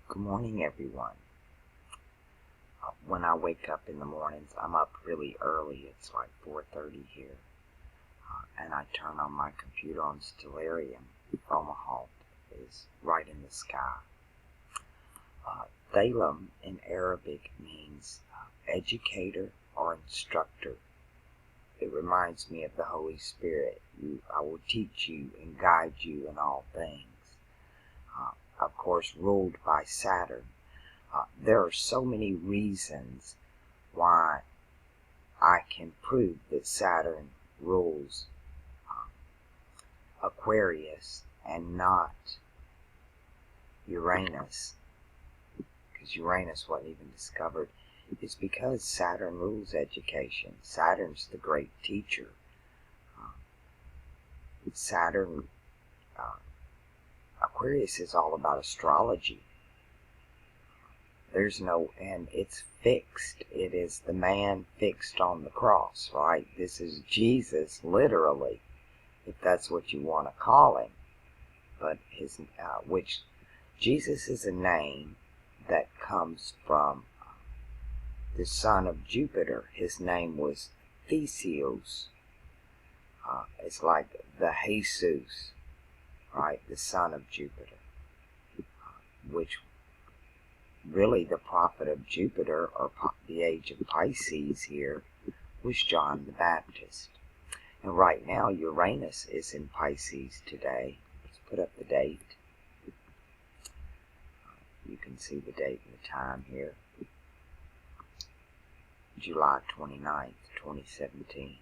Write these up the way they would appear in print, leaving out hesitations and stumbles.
Good morning, everyone. When I wake up in the mornings, I'm up really early. It's like 4:30 here. And I turn on my computer on Stellarium. Omaha is right in the sky. Thalam in Arabic means educator or instructor. It reminds me of the Holy Spirit. I will teach you and guide you in all things. Of course, ruled by Saturn. There are so many reasons why I can prove that Saturn rules Aquarius and not Uranus, because Uranus wasn't even discovered. It's because Saturn rules education. Saturn's the great teacher. Aquarius is all about astrology. And it's fixed. It is the man fixed on the cross, right? This is Jesus, literally, if that's what you want to call him. But which Jesus is a name that comes from the son of Jupiter. His name was Theseus. It's like the Jesus, right? The son of Jupiter, which really the prophet of Jupiter, or the age of Pisces here, was John the Baptist. And right now Uranus is in Pisces today. Let's put up the date. You can see the date and the time here. July 29th, 2017.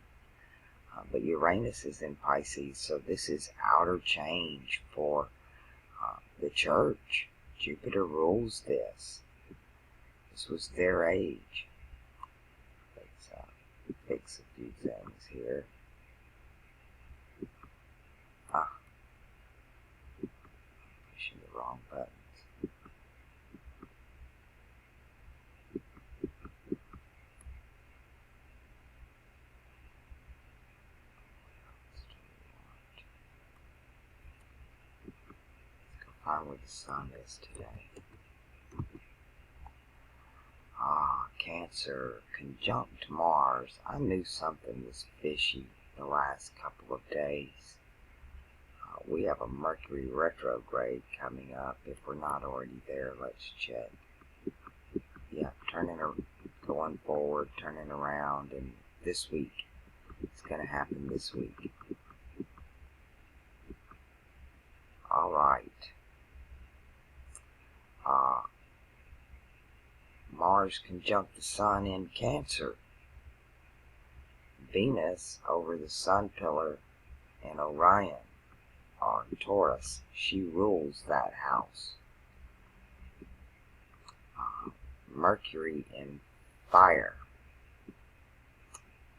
But Uranus is in Pisces, so this is outer change for the church. Jupiter rules this. This was their age. Let's fix a few things here. Pushing the wrong buttons. Find where the sun is today. Cancer conjunct Mars. I knew something was fishy the last couple of days. We have a Mercury retrograde coming up. If we're not already there, let's check. Yeah, going forward, turning around, and this week. It's going to happen this week. All right. Mars conjunct the Sun in Cancer. Venus over the Sun pillar in Orion, or Taurus. She rules that house. Mercury in Fire.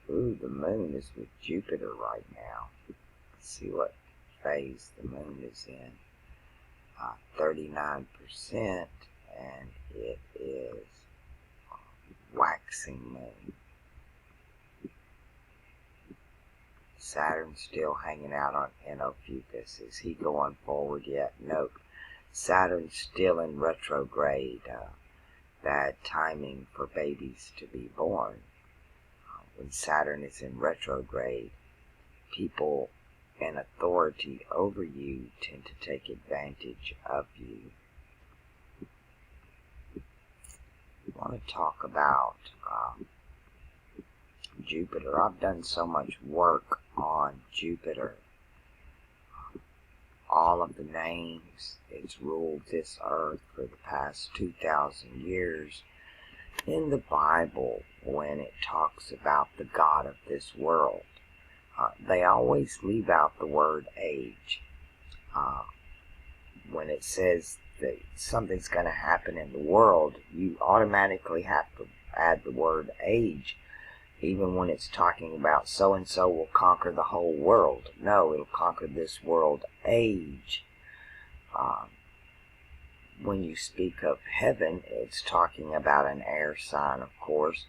Ooh, the moon is with Jupiter right now. Let's see what phase the moon is in. 39%, and it is waxing moon. Saturn's still hanging out on Ophiuchus. Is he going forward yet? Nope. Saturn's still in retrograde. Bad timing for babies to be born. When Saturn is in retrograde, people in authority over you tend to take advantage of you. I want to talk about Jupiter. I've done so much work on Jupiter. All of the names. It's ruled this earth for the past 2,000 years. In the Bible, when it talks about the God of this world, they always leave out the word age. When it says that something's going to happen in the world, you automatically have to add the word age, even when it's talking about so-and-so will conquer the whole world. No, it'll conquer this world age. When you speak of heaven, it's talking about an air sign, of course.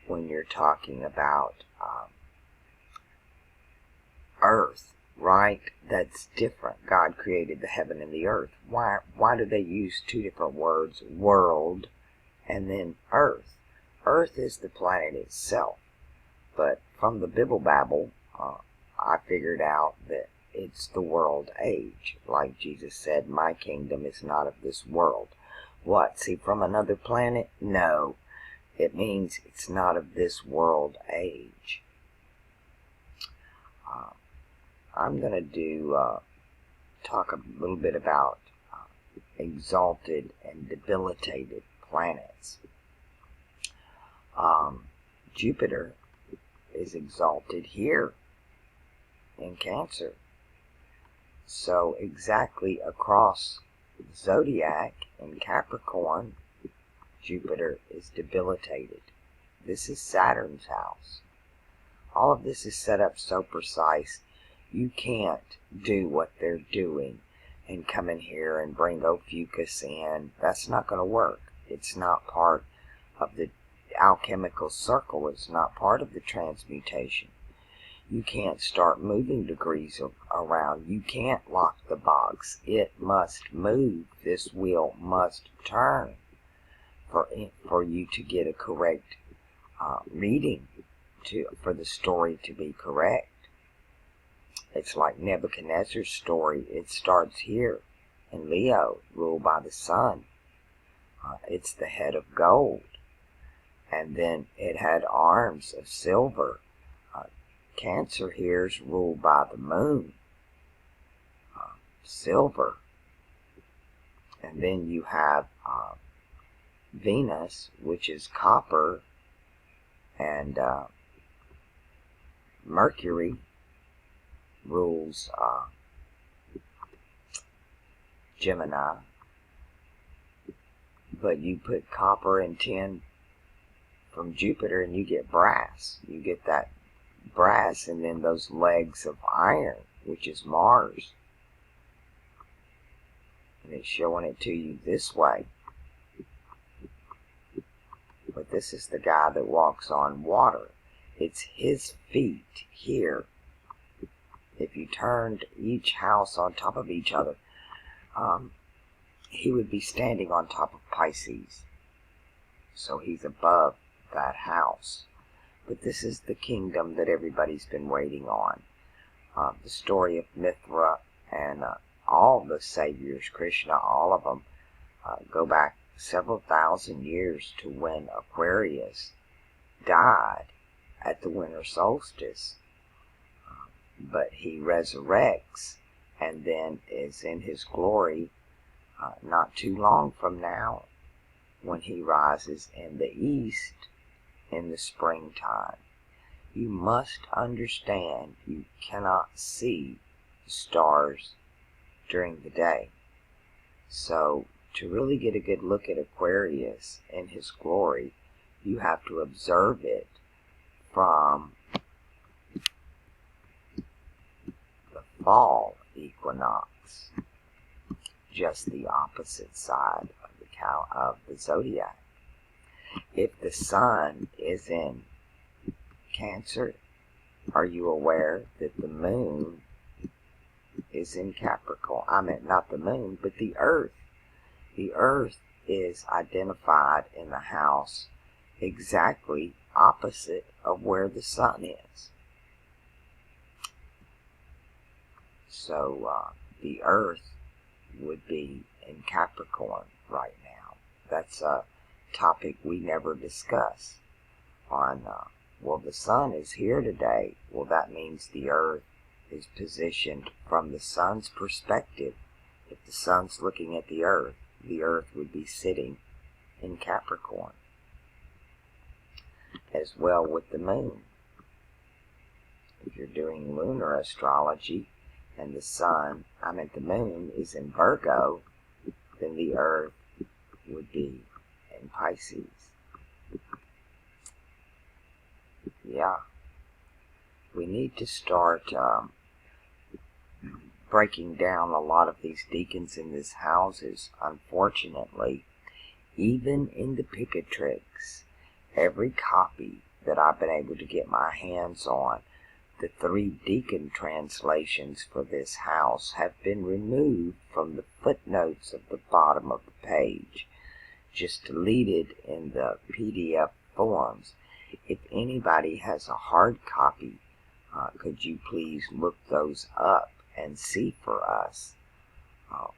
When you're talking about earth, right? That's different. God created the heaven and the earth. Why do they use two different words, world and then earth? Earth is the planet itself. But from the Bible Babble, I figured out that it's the world age. Like Jesus said, my kingdom is not of this world. What? See, from another planet? No. It means it's not of this world age. I'm going to talk a little bit about exalted and debilitated planets. Jupiter is exalted here in Cancer. So exactly across the Zodiac in Capricorn, Jupiter is debilitated. This is Saturn's house. All of this is set up so precise, you can't do what they're doing and come in here and bring Ophiuchus in. That's not going to work. It's not part of the alchemical circle. It's not part of the transmutation. You can't start moving degrees around. You can't lock the box. It must move. This wheel must turn for you to get a correct reading, for the story to be correct. It's like Nebuchadnezzar's story. It starts here in Leo, ruled by the sun. It's the head of gold. And then it had arms of silver. Cancer here is ruled by the moon, silver. And then you have Venus, which is copper, and Mercury rules Gemini. But you put copper and tin from Jupiter and you get brass. You get that brass and then those legs of iron, which is Mars. And it's showing it to you this way. But this is the guy that walks on water. It's his feet here. If you turned each house on top of each other, he would be standing on top of Pisces. So he's above that house. But this is the kingdom that everybody's been waiting on. The story of Mithra and all the saviors, Krishna, all of them, go back several thousand years to when Aquarius died at the winter solstice. But he resurrects and then is in his glory not too long from now when he rises in the east in the springtime. You must understand you cannot see the stars during the day. So to really get a good look at Aquarius in his glory, you have to observe it from the fall equinox, just the opposite side of the zodiac. If the sun is in Cancer, are you aware that the moon is in Capricorn? I mean, not the moon, but the earth. The earth is identified in the house exactly opposite of where the sun is. So the earth would be in Capricorn right now. That's a topic we never discuss on, well, the sun is here today. Well, that means the earth is positioned from the sun's perspective. If the sun's looking at the earth would be sitting in Capricorn. As well with the moon. If you're doing lunar astrology and the moon is in Virgo, then the earth would be in Pisces. Yeah. We need to start breaking down a lot of these deacons in these houses. Unfortunately, even in the Picatrix, every copy that I've been able to get my hands on, the 3 Deacon translations for this house have been removed from the footnotes of the bottom of the page, just deleted in the PDF forms. If anybody has a hard copy, could you please look those up and see for us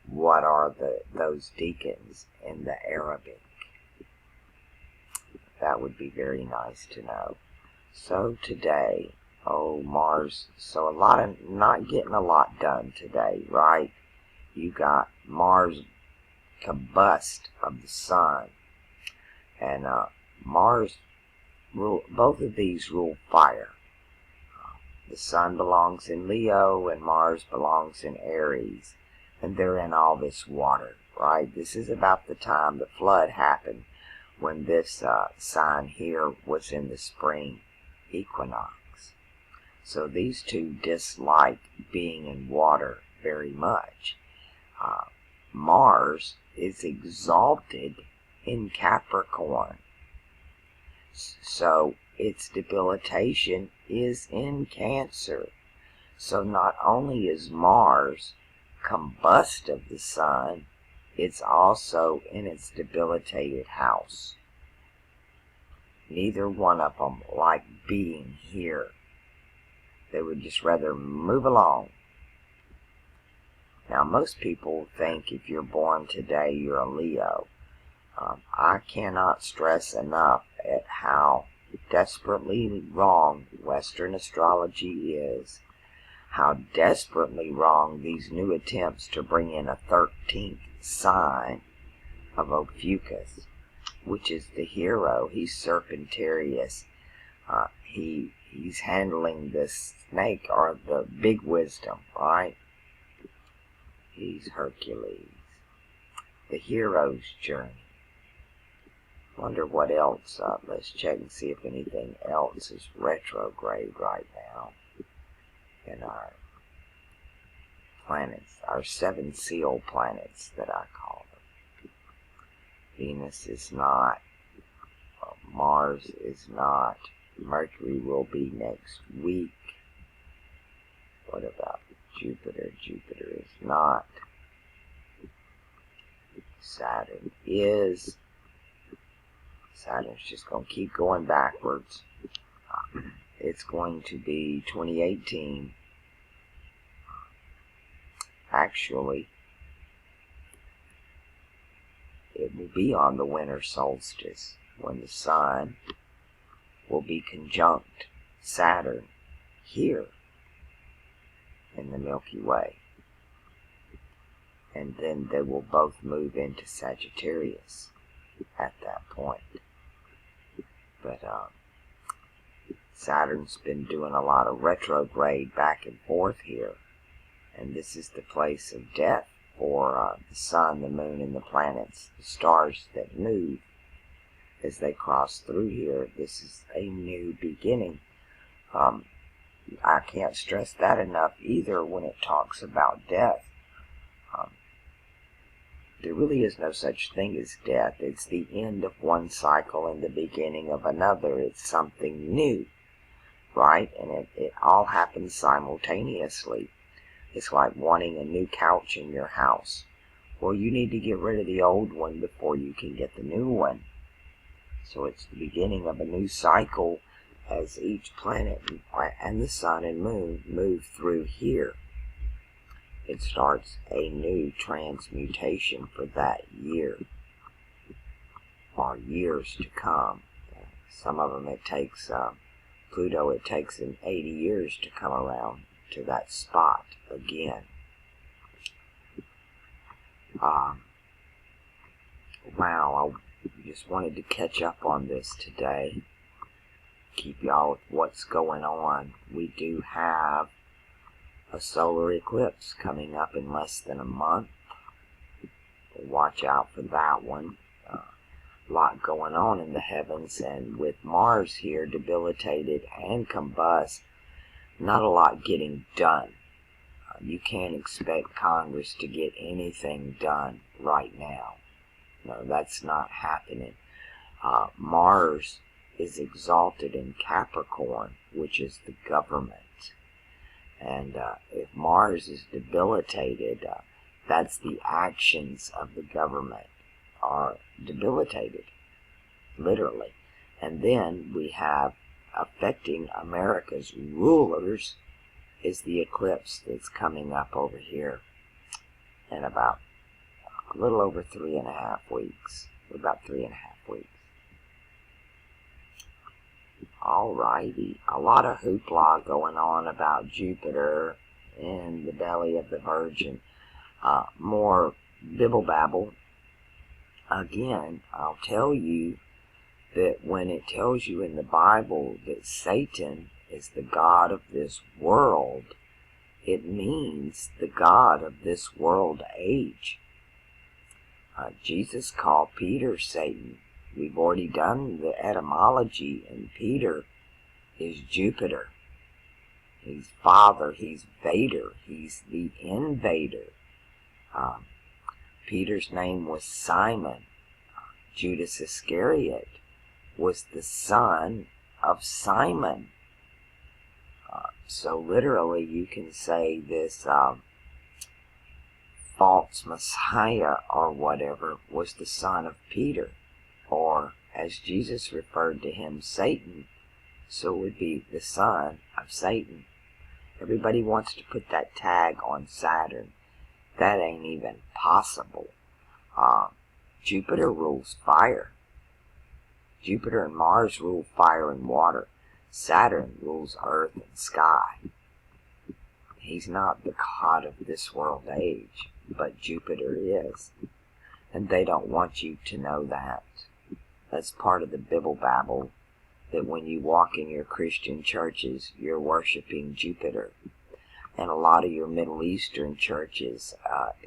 what are those deacons in the Arabic? That would be very nice to know. So today, Mars, so not getting a lot done today, right? You got Mars combust of the sun, and Mars both of these rule fire. The sun belongs in Leo and Mars belongs in Aries, and they're in all this water, right? This is about the time the flood happened, when this sign here was in the spring equinox. So these two dislike being in water very much. Mars is exalted in Capricorn, so its debilitation is in Cancer. So not only is Mars combust of the sun, it's also in its debilitated house. Neither one of them like being here. They would just rather move along. Now, most people think if you're born today, you're a Leo. I cannot stress enough at how desperately wrong Western astrology is, how desperately wrong these new attempts to bring in a 13th sign of Ophiuchus, which is the hero. He's Serpentarius. He's handling the snake, or the big wisdom, right? He's Hercules. The hero's journey. Wonder what else. Let's check and see if anything else is retrograde right now in our planets, our 7 seal planets that I call them. Venus is not, Mars is not, Mercury will be next week. What about Jupiter? Jupiter is not. Saturn is. Saturn's just going to keep going backwards. It's going to be 2018. Actually, it will be on the winter solstice when the sun will be conjunct Saturn here in the Milky Way. And then they will both move into Sagittarius at that point. But Saturn's been doing a lot of retrograde back and forth here. And this is the place of death for the sun, the moon, and the planets, the stars that move as they cross through here. This is a new beginning. I can't stress that enough either when it talks about death. There really is no such thing as death. It's the end of one cycle and the beginning of another. It's something new, right? And it all happens simultaneously. It's like wanting a new couch in your house. Well, you need to get rid of the old one before you can get the new one. So it's the beginning of a new cycle as each planet and the sun and moon move through here. It starts a new transmutation for that year, or years to come. Some of them it takes, Pluto, it takes him 80 years to come around to that spot again. Wow, I just wanted to catch up on this today. Keep y'all with what's going on. We do have a solar eclipse coming up in less than a month. Watch out for that one. A lot going on in the heavens, and with Mars here debilitated and combust, not a lot getting done. You can't expect Congress to get anything done right now. No, that's not happening. Mars is exalted in Capricorn, which is the government. And if Mars is debilitated, that's the actions of the government are debilitated, literally. And then we have affecting America's rulers is the eclipse that's coming up over here in about a little over 3.5 weeks. About 3.5 weeks. Alrighty, a lot of hoopla going on about Jupiter in the belly of the Virgin. More bibble babble. Again, I'll tell you that when it tells you in the Bible that Satan is the god of this world, it means the god of this world age. Jesus called Peter Satan. We've already done the etymology, and Peter is Jupiter. He's father, he's Vader, he's the invader. Peter's name was Simon. Judas Iscariot was the son of Simon. So literally you can say this false Messiah or whatever was the son of Peter. Or, as Jesus referred to him, Satan, so it would be the son of Satan. Everybody wants to put that tag on Saturn. That ain't even possible. Jupiter rules fire. Jupiter and Mars rule fire and water. Saturn rules earth and sky. He's not the god of this world age, but Jupiter is. And they don't want you to know that. That's part of the bibble babble, that when you walk in your Christian churches, you're worshiping Jupiter. And a lot of your Middle Eastern churches,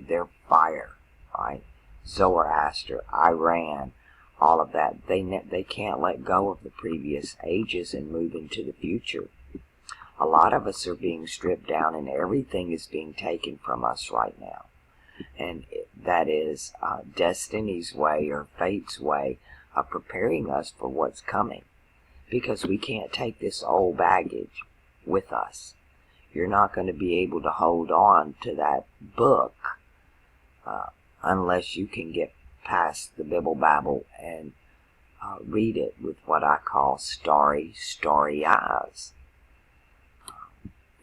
they're fire, right? Zoroaster, Iran, all of that. They can't let go of the previous ages and move into the future. A lot of us are being stripped down, and everything is being taken from us right now. And that is destiny's way or fate's way of preparing us for what's coming. Because we can't take this old baggage with us. You're not going to be able to hold on to that book unless you can get past the bibble babble and read it with what I call starry eyes.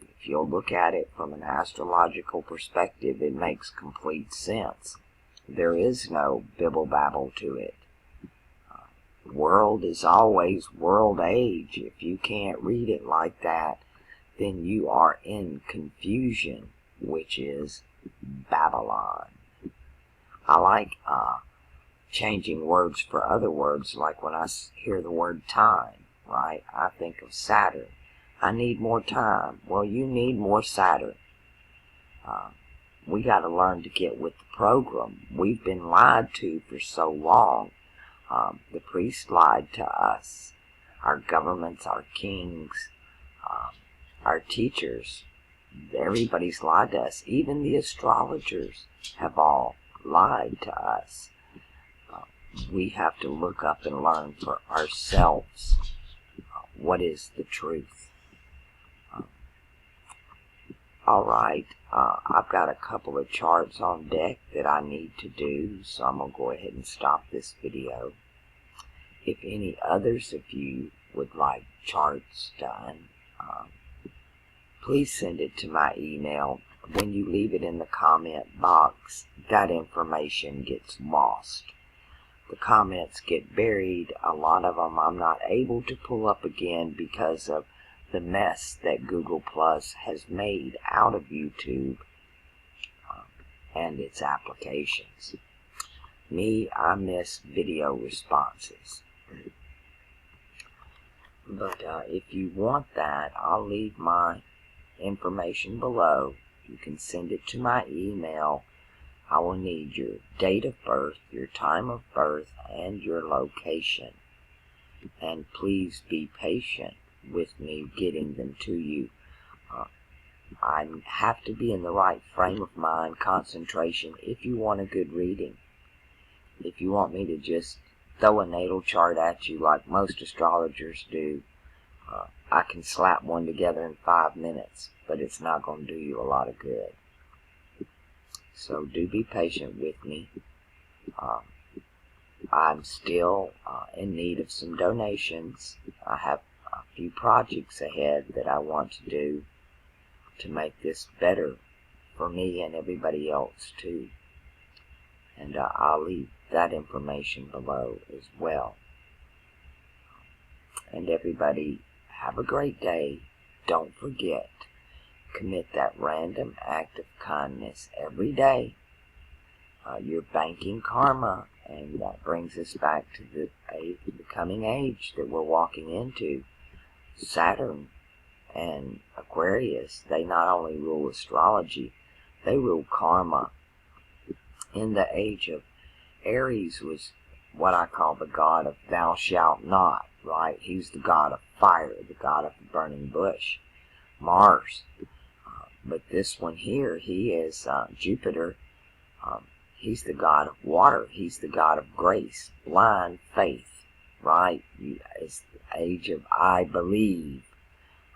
If you'll look at it from an astrological perspective, it makes complete sense. There is no bibble babble to it. World is always world age. If you can't read it like that, then you are in confusion, which is Babylon. I like changing words for other words, like when I hear the word time, right? I think of Saturn. I need more time. Well, you need more Saturn. We got to learn to get with the program. We've been lied to for so long. The priests lied to us. Our governments, our kings, our teachers, everybody's lied to us. Even the astrologers have all lied to us. We have to look up and learn for ourselves what is the truth. Alright, I've got a couple of charts on deck that I need to do, so I'm going to go ahead and stop this video. If any others of you would like charts done, please send it to my email. When you leave it in the comment box, that information gets lost. The comments get buried. A lot of them I'm not able to pull up again because of the mess that Google Plus has made out of YouTube and its applications. Me, I miss video responses. But if you want that, I'll leave my information below. You can send it to my email. I will need your date of birth, your time of birth, and your location. And please be patient with me getting them to you. I have to be in the right frame of mind, concentration, if you want a good reading. If you want me to just throw a natal chart at you like most astrologers do, I can slap one together in 5 minutes, but it's not going to do you a lot of good. So do be patient with me. I'm still in need of some donations. I have a few projects ahead that I want to do to make this better for me and everybody else too. And I'll leave that information below as well. And everybody, have a great day. Don't forget, commit that random act of kindness every day. You're banking karma, and that brings us back to the coming age that we're walking into. Saturn and Aquarius, they not only rule astrology, they rule karma. In the age of Aries was what I call the god of thou shalt not, right? He's the god of fire, the god of the burning bush. Mars. But this one here, he is Jupiter. He's the god of water. He's the god of grace, blind faith, right? It's the age of I believe.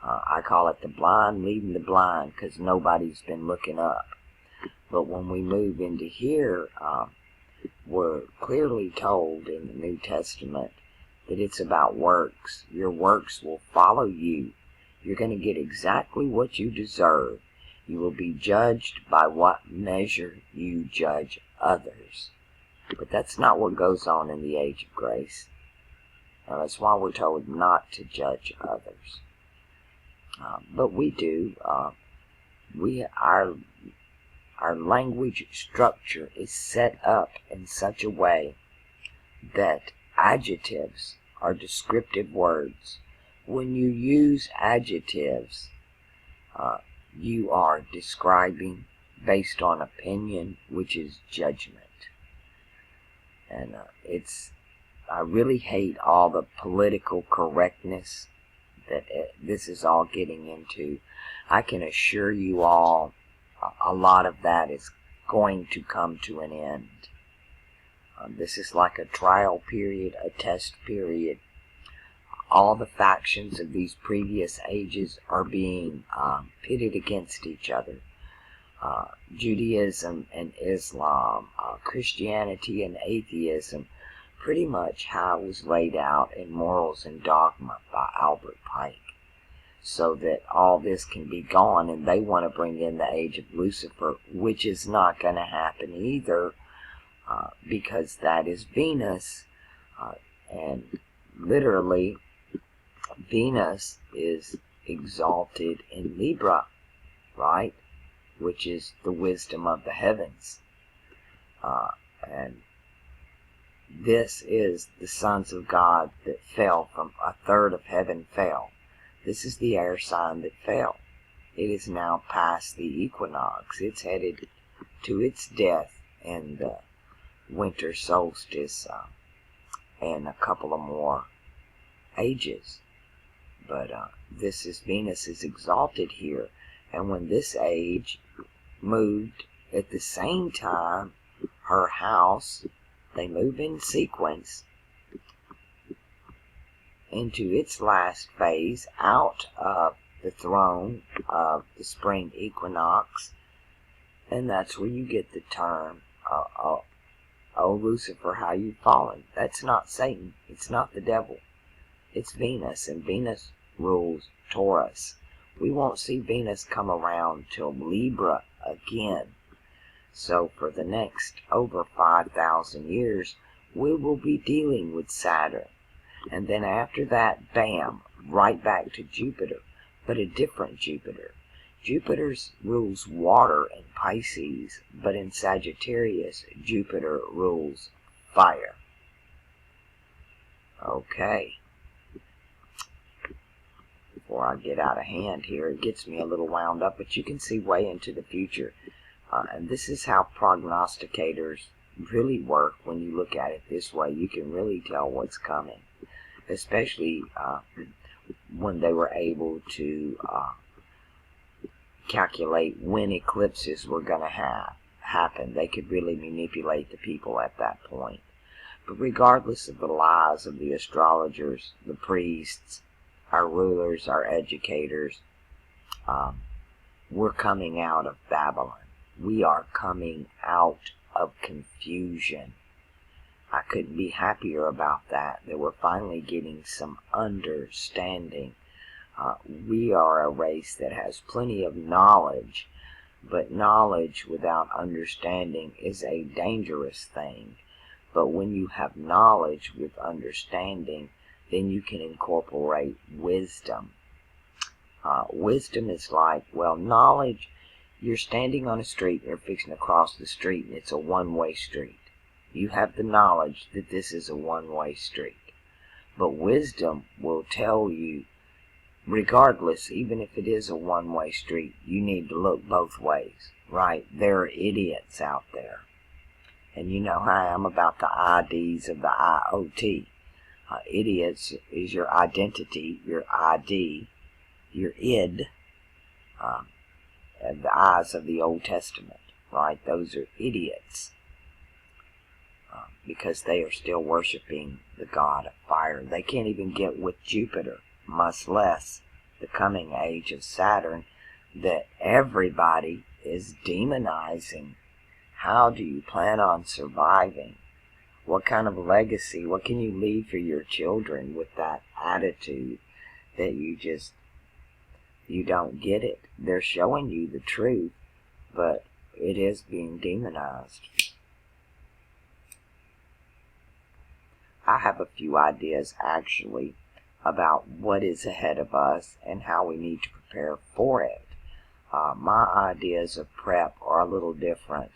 I call it the blind leading the blind because nobody's been looking up. But when we move into here, we're clearly told in the New Testament that it's about works. Your works will follow you. You're going to get exactly what you deserve. You will be judged by what measure you judge others. But that's not what goes on in the age of grace. That's why we're told not to judge others. But we do. Our language structure is set up in such a way that adjectives are descriptive words. When you use adjectives, you are describing based on opinion, which is judgment. And I really hate all the political correctness that this is all getting into. I can assure you all, a lot of that is going to come to an end. This is like a trial period, a test period. All the factions of these previous ages are being pitted against each other. Judaism and Islam, Christianity and atheism, pretty much how it was laid out in Morals and Dogma by Albert Pike. So that all this can be gone, and they want to bring in the age of Lucifer, which is not going to happen either, because that is Venus, and literally Venus is exalted in Libra, right, which is the wisdom of the heavens, and this is the sons of God that fell from a third of heaven fell. This is the air sign that fell. It is now past the equinox. It's headed to its death in the winter solstice and a couple of more ages. But this is Venus is exalted here. And when this age moved at the same time, her house, they move in sequence into its last phase out of the throne of the spring equinox, and that's where you get the term, oh Lucifer, how you've fallen. That's not Satan, it's not the devil, it's Venus, and Venus rules Taurus. We won't see Venus come around till Libra again. So for the next over 5,000 years, we will be dealing with Saturn. And then after that, bam, right back to Jupiter, but a different Jupiter. Jupiter rules water in Pisces, but in Sagittarius, Jupiter rules fire. Okay. Before I get out of hand here, it gets me a little wound up, but you can see way into the future. And this is how prognosticators really work. When you look at it this way, you can really tell what's coming. Especially when they were able to calculate when eclipses were going to happen. They could really manipulate the people at that point. But regardless of the lies of the astrologers, the priests, our rulers, our educators. We're coming out of Babylon. We are coming out of confusion. I couldn't be happier about that we're finally getting some understanding. We are a race that has plenty of knowledge, but knowledge without understanding is a dangerous thing. But when you have knowledge with understanding, then you can incorporate wisdom. Wisdom is like, well, knowledge, you're standing on a street and you're fixing to cross the street and it's a one-way street. You have the knowledge that this is a one-way street. But wisdom will tell you, regardless, even if it is a one-way street, you need to look both ways, right? There are idiots out there. And you know how I am about the IDs of the IoT. Idiots is your identity, your ID, your id, and the eyes of the Old Testament, right? Those are idiots. Because they are still worshiping the god of fire. They can't even get with Jupiter, much less the coming age of Saturn that everybody is demonizing. How do you plan on surviving? What kind of legacy, what can you leave for your children with that attitude that you don't get it? They're showing you the truth, but it is being demonized. I have a few ideas actually about what is ahead of us and how we need to prepare for it. My ideas of prep are a little different.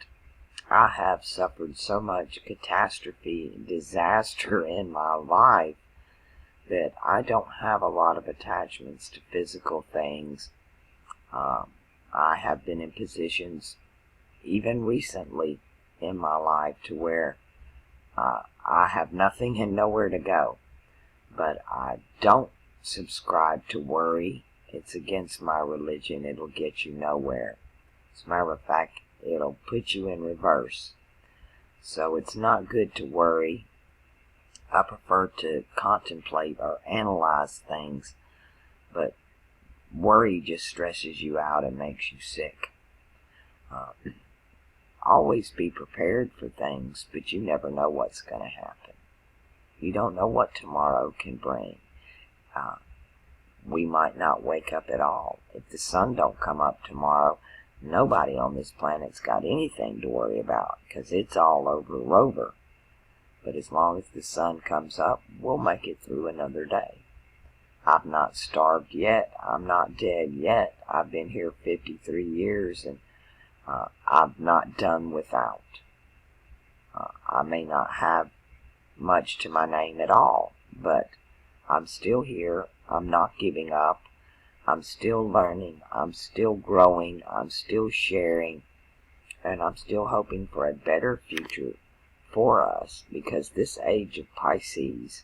I have suffered so much catastrophe and disaster in my life that I don't have a lot of attachments to physical things. I have been in positions, even recently in my life, to where I have nothing and nowhere to go. But I don't subscribe to worry. It's against my religion. It'll get you nowhere. As a matter of fact, it'll put you in reverse. So it's not good to worry. I prefer to contemplate or analyze things. But worry just stresses you out and makes you sick. Always be prepared for things, but you never know what's going to happen. You don't know what tomorrow can bring. We might not wake up at all. If the sun don't come up tomorrow, nobody on this planet's got anything to worry about, because it's all over Rover. But as long as the sun comes up, we'll make it through another day. I've not starved yet. I'm not dead yet. I've been here 53 years, and I've not done without. I may not have much to my name at all, but I'm still here. I'm not giving up. I'm still learning. I'm still growing. I'm still sharing. And I'm still hoping for a better future for us, because this age of Pisces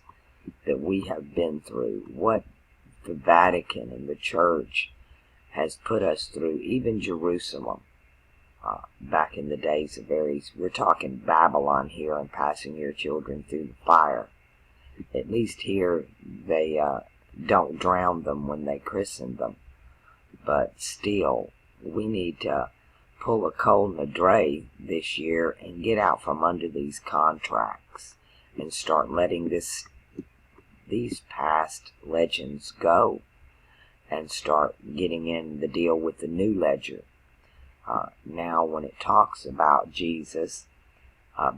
that we have been through, what the Vatican and the Church has put us through, even Jerusalem, back in the days of Aries. We're talking Babylon here and passing your children through the fire. At least here they don't drown them when they christen them. But still, we need to pull a Col Nadre this year and get out from under these contracts and start letting these past legends go and start getting in the deal with the new ledger. Now when it talks about Jesus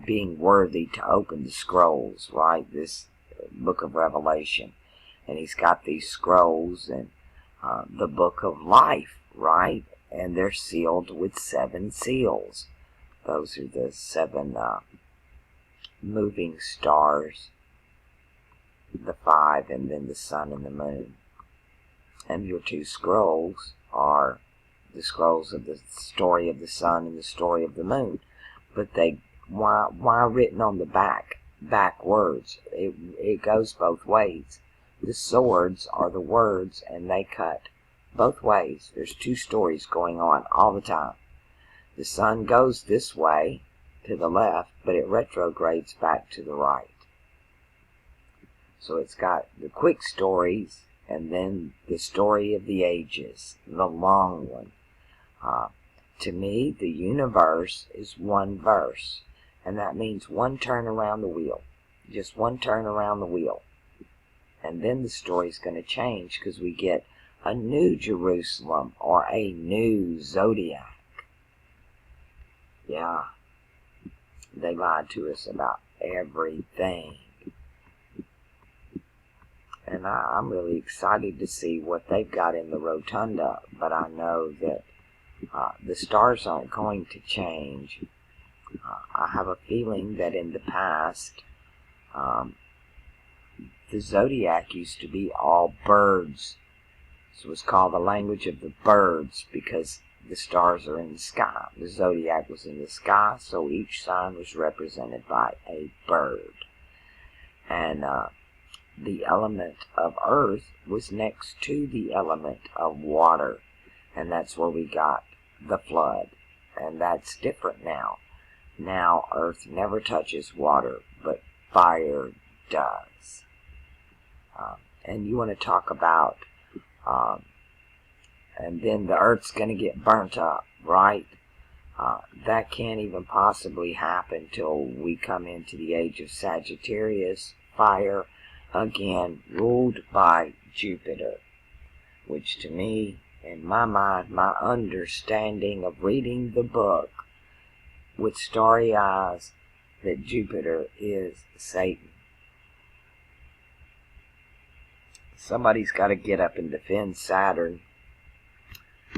being worthy to open the scrolls, right, this book of Revelation, and he's got these scrolls and the book of life, right, and they're sealed with 7 seals. Those are the 7 moving stars, the 5, and then the sun and the moon. And your 2 scrolls are the scrolls of the story of the sun and the story of the moon. But why written on the back words? It goes both ways. The swords are the words, and they cut both ways. There's 2 stories going on all the time. The sun goes this way to the left, but it retrogrades back to the right. So it's got the quick stories and then the story of the ages, the long one. To me, the universe is one verse, and that means one turn around the wheel. Just one turn around the wheel. And then the story's going to change because we get a new Jerusalem or a new Zodiac. Yeah, they lied to us about everything. And I'm really excited to see what they've got in the rotunda, but I know that the stars aren't going to change. I have a feeling that in the past, the Zodiac used to be all birds. So it was called the language of the birds because the stars are in the sky. The Zodiac was in the sky, so each sign was represented by a bird. And the element of earth was next to the element of water. And that's where we got the flood. And that's different now. Now earth never touches water, but fire does. And you want to talk about, and then the earth's going to get burnt up, right? That can't even possibly happen till we come into the age of Sagittarius, fire, again, ruled by Jupiter, which to me, in my mind, my understanding of reading the book with starry eyes, that Jupiter is Satan. Somebody's got to get up and defend Saturn.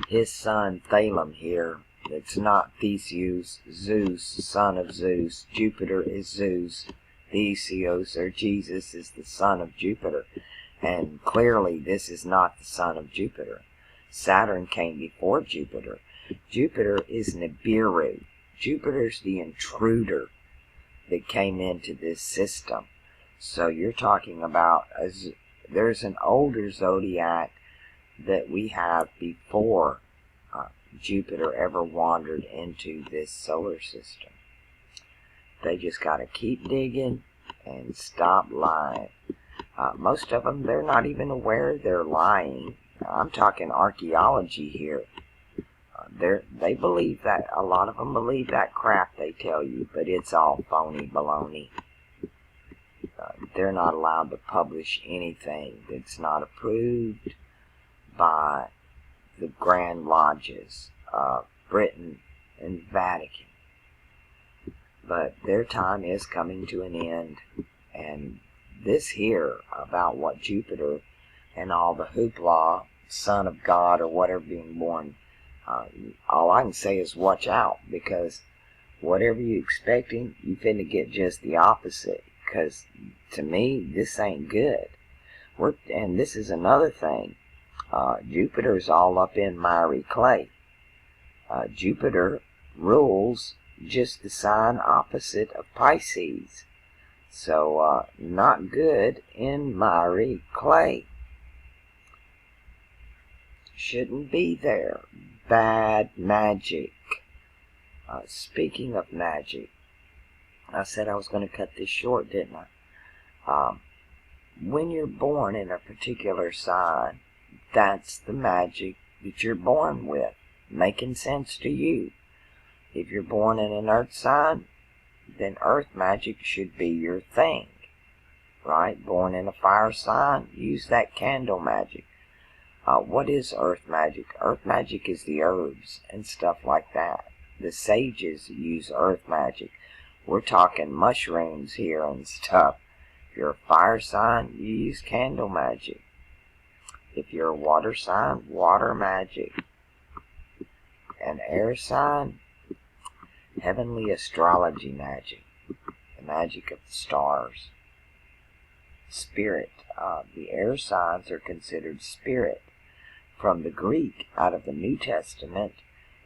His son Thalem here, it's not Theseus, Zeus, son of Zeus. Jupiter is Zeus. Theseus, or Jesus, is the son of Jupiter. And clearly this is not the son of Jupiter. Saturn came before Jupiter. Jupiter is Nibiru. Jupiter's the intruder that came into this system. So you're talking about, there's an older zodiac that we have before Jupiter ever wandered into this solar system. They just got to keep digging and stop lying. Most of them, they're not even aware they're lying. I'm talking archaeology here. They believe that, a lot of them believe that crap they tell you, but it's all phony baloney. They're not allowed to publish anything that's not approved by the Grand Lodges of Britain and Vatican. But their time is coming to an end, and this here about what Jupiter and all the hoopla, son of God or whatever being born, all I can say is watch out, because whatever you're expecting, you finna get just the opposite. Because to me, this ain't good. And this is another thing. Jupiter's all up in miry clay. Jupiter rules just the sign opposite of Pisces. So, not good in miry clay. Shouldn't be there. Bad magic. Speaking of magic, I said I was going to cut this short, didn't I? When you're born in a particular sign, that's the magic that you're born with, making sense to you. If you're born in an earth sign, then earth magic should be your thing, right? Born in a fire sign, use that candle magic. What is earth magic? Earth magic is the herbs and stuff like that. The sages use earth magic. We're talking mushrooms here and stuff. If you're a fire sign, you use candle magic. If you're a water sign, water magic. An air sign, heavenly astrology magic. The magic of the stars. Spirit. The air signs are considered spirit. From the Greek, out of the New Testament,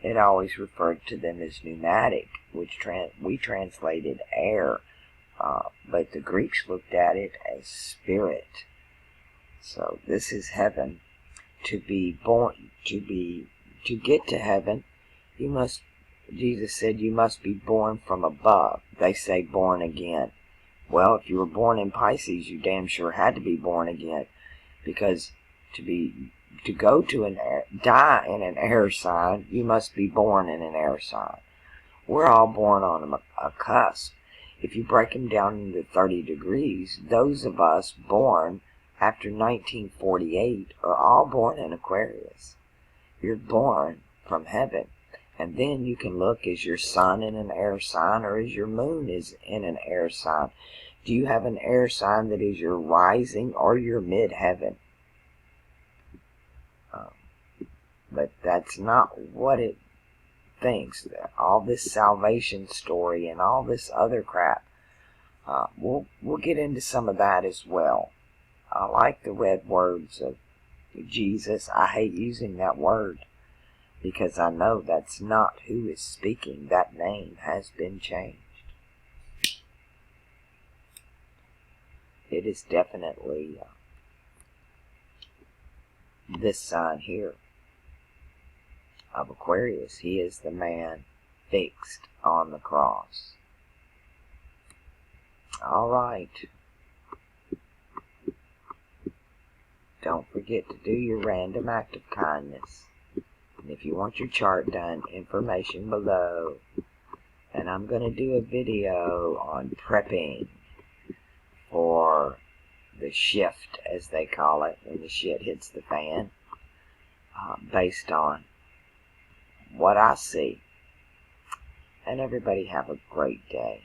it always referred to them as pneumatic, which we translated air, but the Greeks looked at it as spirit. So this is heaven. To be born, to get to heaven, Jesus said you must be born from above. They say born again. Well, if you were born in Pisces, you damn sure had to be born again, because to go to die in an air sign, you must be born in an air sign. We're all born on a cusp. If you break them down into 30 degrees, those of us born after 1948 are all born in Aquarius. You're born from heaven. And then you can look, is your sun in an air sign, or is your moon is in an air sign? Do you have an air sign that is your rising or your mid-heaven? But that's not what it thinks. All this salvation story and all this other crap, we'll get into some of that as well. I like the red words of Jesus. I hate using that word, because I know that's not who is speaking. That name has been changed. It is definitely this sign here of Aquarius. He is the man fixed on the cross. All right. Don't forget to do your random act of kindness. And if you want your chart done, information below. And I'm going to do a video on prepping for the shift, as they call it, when the shit hits the fan, based on what I see. And everybody have a great day.